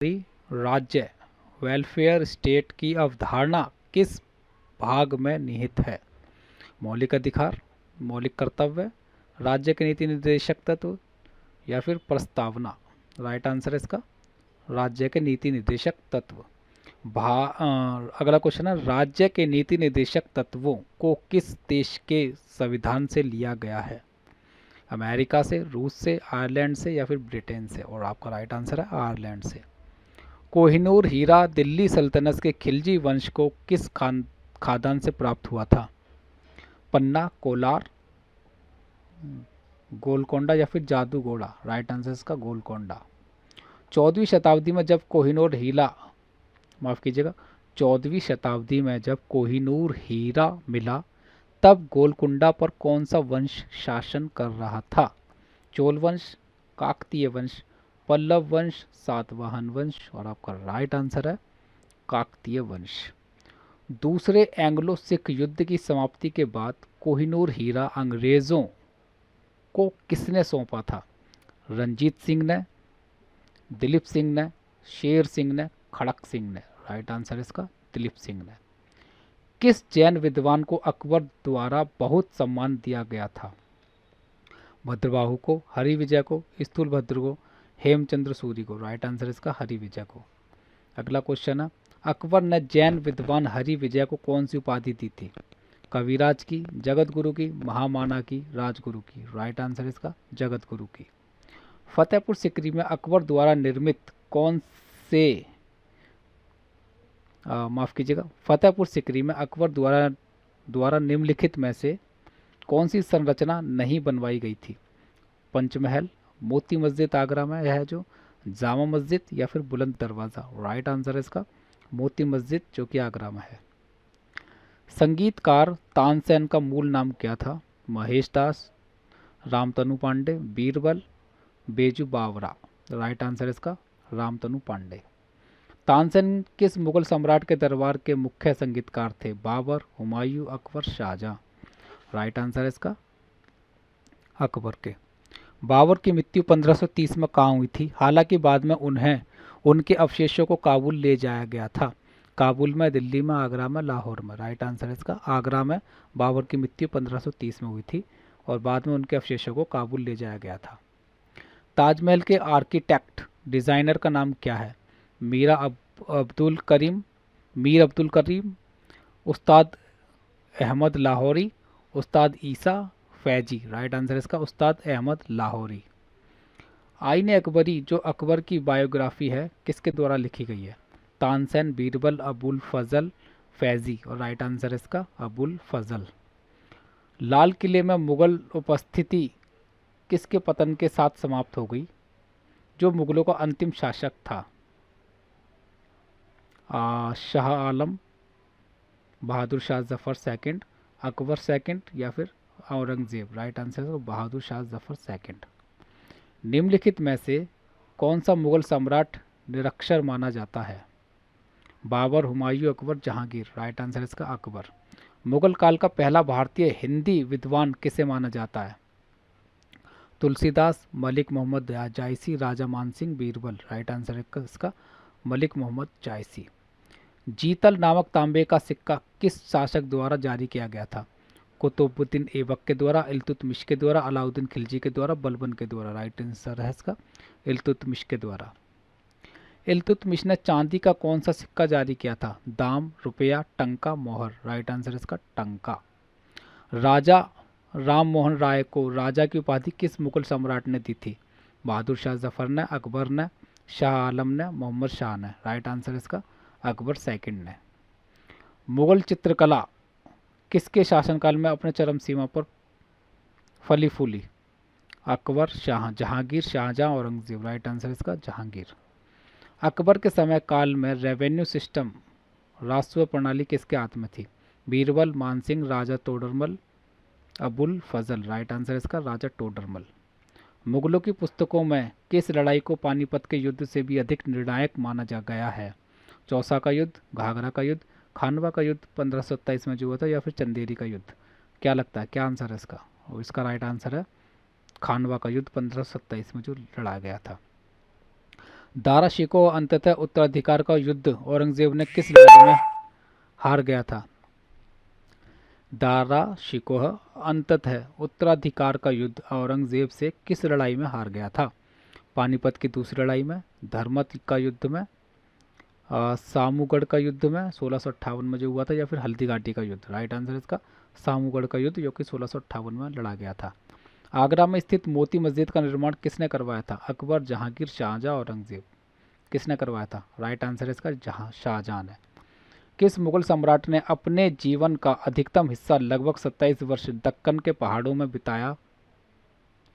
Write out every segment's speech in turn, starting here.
राज्य welfare state की अवधारणा किस भाग में निहित है? मौलिक अधिकार, मौलिक कर्तव्य, राज्य के नीति निर्देशक तत्व या फिर प्रस्तावना। राइट आंसर है इसका राज्य के नीति निर्देशक तत्व। अगला क्वेश्चन है, राज्य के नीति निर्देशक तत्वों को किस देश के संविधान से लिया गया है? अमेरिका से, रूस से, आयरलैंड से या फिर ब्रिटेन से? और आपका राइट आंसर है आयरलैंड से। कोहिनूर हीरा दिल्ली सल्तनत के खिलजी वंश को किस खादान से प्राप्त हुआ था? पन्ना, कोलार, गोलकोंडा या फिर जादूगोड़ा? राइट आंसर इसका गोलकोंडा। 14वीं शताब्दी में जब कोहिनूर हीरा माफ कीजिएगा 14वीं शताब्दी में जब कोहिनूर हीरा मिला तब गोलकुंडा पर कौन सा वंश शासन कर रहा था? चोल वंश, काकतीय वंश, पल्लव वंश, सातवाहन वंश? और आपका राइट आंसर है काकतीय वंश। दूसरे एंग्लो सिख युद्ध की समाप्ति के बाद कोहिनूर हीरा अंग्रेजों को किसने सौंपा था? रंजीत सिंह ने, दिलीप सिंह ने, शेर सिंह ने, खड़क सिंह ने? राइट आंसर इसका दिलीप सिंह ने। किस जैन विद्वान को अकबर द्वारा बहुत सम्मान दिया गया था? भद्रबाहु को, हरि विजय को, स्थूलभद्र को, हेमचंद्र सूरी को? राइट आंसर इसका हरि विजय को। अगला क्वेश्चन है, अकबर ने जैन विद्वान हरि विजय को कौन सी उपाधि दी थी? कविराज की, जगत गुरु की, महामाना की, राजगुरु की? राइट आंसर इसका जगत गुरु की। फतेहपुर सिकरी में अकबर द्वारा निर्मित कौन से माफ कीजिएगा फतेहपुर सिकरी में अकबर द्वारा निम्नलिखित में से कौन सी संरचना नहीं बनवाई गई थी? पंचमहल, मोती मस्जिद आगरा में यह है जो, जामा मस्जिद या फिर बुलंद दरवाज़ा? राइट आंसर है इसका मोती मस्जिद जो कि आगरा में है। संगीतकार तानसेन का मूल नाम क्या था? महेश दास, रामतनु पांडे, बीरबल, बेजू बावरा? राइट आंसर इसका रामतनु पांडे। तानसेन किस मुगल सम्राट के दरबार के मुख्य संगीतकार थे? बाबर, हुमायूं, अकबर, शाहजहां? राइट आंसर है इसका अकबर के। बाबर की मृत्यु 1530 में कहाँ हुई थी? हालांकि बाद में उन्हें उनके अवशेषों को काबुल ले जाया गया था। काबुल में, दिल्ली में, आगरा में, लाहौर में? राइट आंसर है इसका आगरा में बाबर की मृत्यु 1530 में हुई थी और बाद में उनके अवशेषों को काबुल ले जाया गया था। ताजमहल के आर्किटेक्ट डिज़ाइनर का नाम क्या है? मीर अब्दुल करीम, उस्ताद अहमद लाहौरी, उस्ताद ईसा फैजी? राइट आंसर इसका उस्ताद अहमद लाहौरी। आईन अकबरी जो अकबर की बायोग्राफी है किसके द्वारा लिखी गई है? तानसेन, बीरबल, अबुल फजल, फैजी? और राइट आंसर इसका अबुल फजल। लाल किले में मुगल उपस्थिति किसके पतन के साथ समाप्त हो गई? जो मुगलों का अंतिम शासक था? शाह आलम, बहादुर शाह जफर सेकंड, अकबर सेकंड या फिर औरंगजेब? राइट आंसर है बहादुर शाह जफर सेकंड। निम्नलिखित में से कौन सा मुगल सम्राट निरक्षर माना जाता है? बाबर, हुमायूं, अकबर, जहांगीर? राइट आंसर इसका अकबर। मुगल काल का पहला भारतीय हिंदी विद्वान किसे माना जाता है? तुलसीदास, मलिक मोहम्मद जायसी, राजा मानसिंह, बीरबल? राइट आंसर है इसका मलिक मोहम्मद जायसी। जीतल नामक तांबे का सिक्का किस शासक द्वारा जारी किया गया था? कुतुबुद्दीन ऐबक के द्वारा, इल्तुतमिश के द्वारा, अलाउद्दीन खिलजी के द्वारा, बलबन के द्वारा? राइट आंसर है इसका इल्तुतमिश के द्वारा। इल्तुतमिश ने चांदी का कौन सा सिक्का जारी किया था? दाम, रुपया, टंका, मोहर? राइट आंसर इसका टंका। राजा राम मोहन राय को राजा की उपाधि किस मुगल सम्राट ने दी थी? बहादुर शाह जफर ने, अकबर ने, शाह आलम ने, मोहम्मद शाह ने? राइट आंसर इसका अकबर सेकंड ने। मुगल चित्रकला किसके शासनकाल में अपने चरम सीमा पर फली फूली? अकबर, जहांगीर, शाहजहां, औरंगजेब? राइट आंसर इसका जहांगीर। अकबर के समय काल में रेवेन्यू सिस्टम राजस्व प्रणाली किसके हाथ में थी? बीरबल, मानसिंह, राजा तोडरमल, अबुल फजल? राइट आंसर इसका राजा टोडरमल। मुगलों की पुस्तकों में किस लड़ाई को पानीपत के युद्ध से भी अधिक निर्णायक माना जा गया है? चौसा का युद्ध, घाघरा का युद्ध, खानवा का युद्ध 1527 में जो हुआ था या फिर चंदेरी का युद्ध? क्या लगता है क्या आंसर है इसका? और इसका राइट आंसर है खानवा का युद्ध 1527 में जो लड़ा गया था। दारा शिकोह अंततः उत्तराधिकार का युद्ध औरंगजेब ने किस लड़ाई में हार गया था? दारा शिकोह अंततः उत्तराधिकार का युद्ध औरंगजेब से किस लड़ाई में हार गया था? पानीपत की दूसरी लड़ाई में, धर्मत का युद्ध में, सामूगढ़ का युद्ध में 1658 में जो हुआ था, या फिर हल्दी घाटी का युद्ध? राइट आंसर इसका सामूगढ़ का युद्ध, जो कि 1658 में लड़ा गया था। आगरा में स्थित मोती मस्जिद का निर्माण किसने करवाया था? अकबर, जहांगीर, शाहजहां, औरंगजेब? किसने करवाया था? राइट आंसर इसका शाहजहां ने। किस मुगल सम्राट ने अपने जीवन का अधिकतम हिस्सा लगभग 27 वर्ष दक्कन के पहाड़ों में बिताया?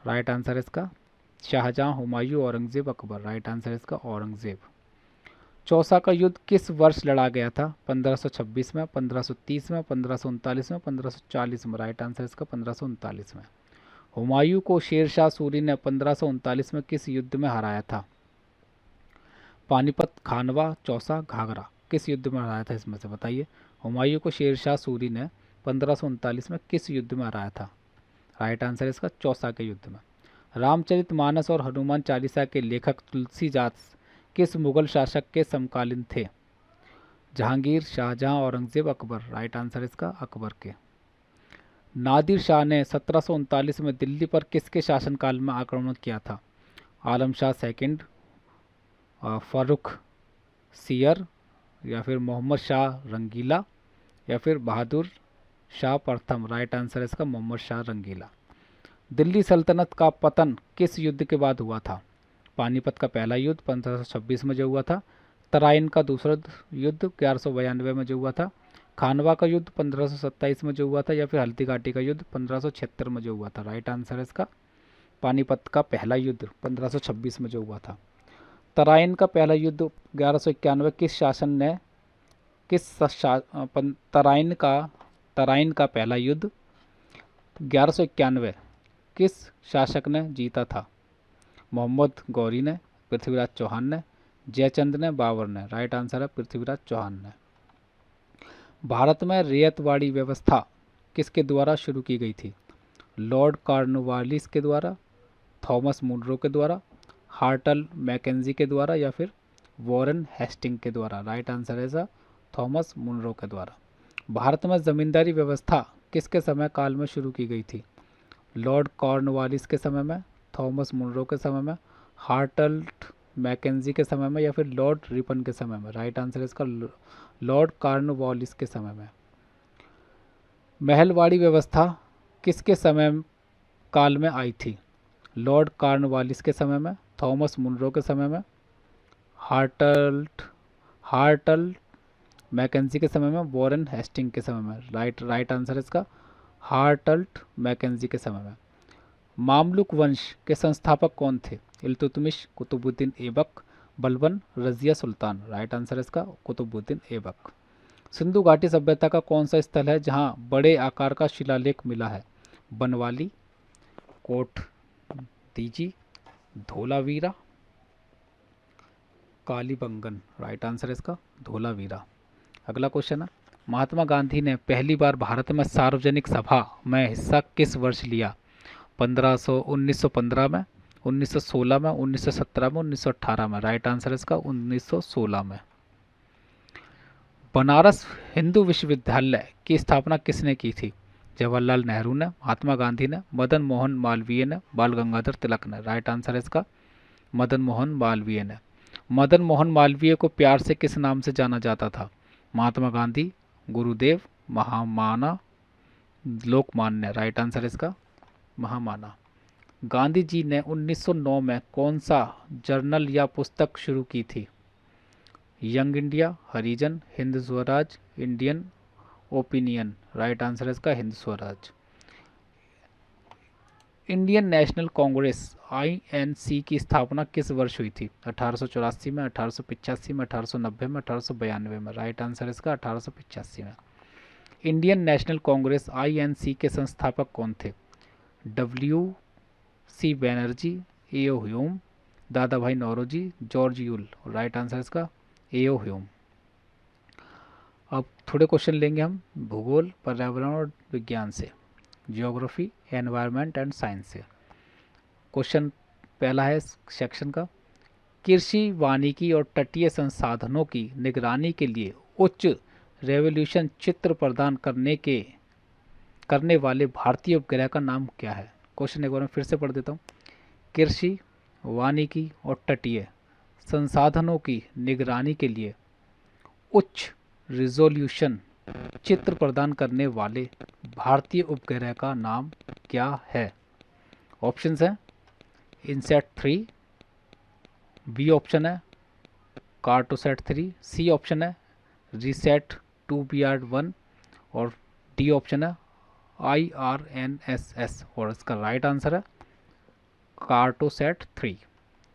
राइट आंसर इसका शाहजहां, हुमायूं, औरंगजेब, अकबर? राइट आंसर इसका औरंगजेब। चौसा का युद्ध किस वर्ष लड़ा गया था? 1526 में, 1530 में, 1539 में, 1540 में? राइट आंसर इसका 1539 में। हुमायूं को शेरशाह सूरी ने 1539 में किस युद्ध में हराया था? पानीपत, खानवा, चौसा, घाघरा? किस युद्ध में हराया था इसमें से बताइए? हुमायूं को शेरशाह सूरी ने 1539 में किस युद्ध में हराया था? राइट आंसर इसका चौसा के युद्ध में। रामचरितमानस और हनुमान चालीसा के लेखक तुलसीदास किस मुगल शासक के समकालीन थे? जहांगीर, शाहजहां, औरंगजेब, अकबर? राइट आंसर इसका अकबर के। नादिर शाह ने 1739 में दिल्ली पर किसके शासनकाल में आक्रमण किया था? आलम शाह सेकंड, फारूक सियर, या फिर मोहम्मद शाह रंगीला, या फिर बहादुर शाह प्रथम? राइट आंसर इसका मोहम्मद शाह रंगीला। दिल्ली सल्तनत का पतन किस युद्ध के बाद हुआ था? पानीपत का पहला युद्ध 1526 में जो हुआ था, तराइन का दूसरा युद्ध 1192 में जो हुआ था, खानवा का युद्ध 1527 में जो हुआ था, या फिर हल्दी घाटी का युद्ध 1576 में जो हुआ था? राइट आंसर इसका पानीपत का पहला युद्ध 1526 में जो हुआ था। तराइन का पहला युद्ध 1191 किस शासन ने तराइन का पहला युद्ध 1191 किस शासक ने जीता था? मोहम्मद गौरी ने, पृथ्वीराज चौहान ने, जयचंद ने, बाबर ने? राइट आंसर है पृथ्वीराज चौहान ने। भारत में रैयतवाड़ी व्यवस्था किसके द्वारा शुरू की गई थी? लॉर्ड कॉर्नवालिस के द्वारा, थॉमस मुनरो के द्वारा, हार्टल मैकेंजी के द्वारा, या फिर वॉरेन हेस्टिंग के द्वारा? राइट आंसर है ऐसा थॉमस मुनरो के द्वारा। भारत में जमींदारी व्यवस्था किसके समय काल में शुरू की गई थी? लॉर्ड कॉर्नवालिस के समय में, थॉमस मुनरो के समय में, हार्टल मैकेंजी के समय में, या फिर लॉर्ड रिपन के समय में? राइट आंसर इसका लॉर्ड कॉर्नवालिस के समय में। महलवाड़ी व्यवस्था किसके समय काल में आई थी? लॉर्ड कॉर्नवालिस के समय में, थॉमस मुनरो के समय में, हार्टल मैकेंजी के समय में, वॉरेन हेस्टिंग के समय में? राइट आंसर इसका हार्टल मैकेंजी के समय में। मामलुक वंश के संस्थापक कौन थे? इल्तुतमिश, कुतुबुद्दीन ऐबक, बलबन, रजिया सुल्तान? राइट आंसर इसका कुतुबुद्दीन ऐबक। सिंधु घाटी सभ्यता का कौन सा स्थल है जहां बड़े आकार का शिलालेख मिला है? बनवाली, कोट दीजी, धोलावीरा, कालीबंगन? राइट आंसर इसका धोलावीरा। अगला क्वेश्चन है, महात्मा गांधी ने पहली बार भारत में सार्वजनिक सभा में हिस्सा किस वर्ष लिया? 1915 में, 1916 में, 1917 में, 1918 में? राइट आंसर इसका 1916 में। बनारस हिंदू विश्वविद्यालय की स्थापना किसने की थी? जवाहरलाल नेहरू ने, महात्मा गांधी ने, मदन मोहन मालवीय ने, बाल गंगाधर तिलक ने? राइट आंसर इसका मदन मोहन मालवीय ने। मदन मोहन मालवीय को प्यार से किस नाम से जाना जाता था? महात्मा गांधी, गुरुदेव, महामाना, लोकमान्य? राइट आंसर इसका महामाना। गांधी जी ने 1909 में कौन सा जर्नल या पुस्तक शुरू की थी? Young India, Harijan, Hind Swaraj, Indian Opinion? Right answer इसका Hind Swaraj. Indian National Congress INC की स्थापना किस वर्ष हुई थी? 1884 में, 1885 में, 1890 में, 1892 में? राइट आंसर इसका 1885 में। इंडियन नेशनल कांग्रेस आईएनसी के संस्थापक कौन थे? W C Banerjee, A O Hume, Dadabhai Naoroji, George Yule? Right answer इसका एओ ह्यूम। अब थोड़े क्वेश्चन लेंगे हम भूगोल, पर्यावरण और विज्ञान से, जियोग्राफी, एनवायरनमेंट एंड साइंस से। क्वेश्चन पहला है सेक्शन का, कृषि, वानिकी और तटीय संसाधनों की निगरानी के लिए उच्च रेजोल्यूशन चित्र प्रदान करने वाले भारतीय उपग्रह का नाम क्या है? क्वेश्चन एक बार मैं फिर से पढ़ देता हूँ। कृषि, वानिकी और तटीय संसाधनों की निगरानी के लिए उच्च रिजोल्यूशन चित्र प्रदान करने वाले भारतीय उपग्रह का नाम क्या है? ऑप्शंस हैं इनसैट 3, बी ऑप्शन है कार्टोसैट 3, सी ऑप्शन है रिसैट 2BR1 और डी ऑप्शन है IRNSS। और इसका राइट आंसर है कार्टोसैट 3।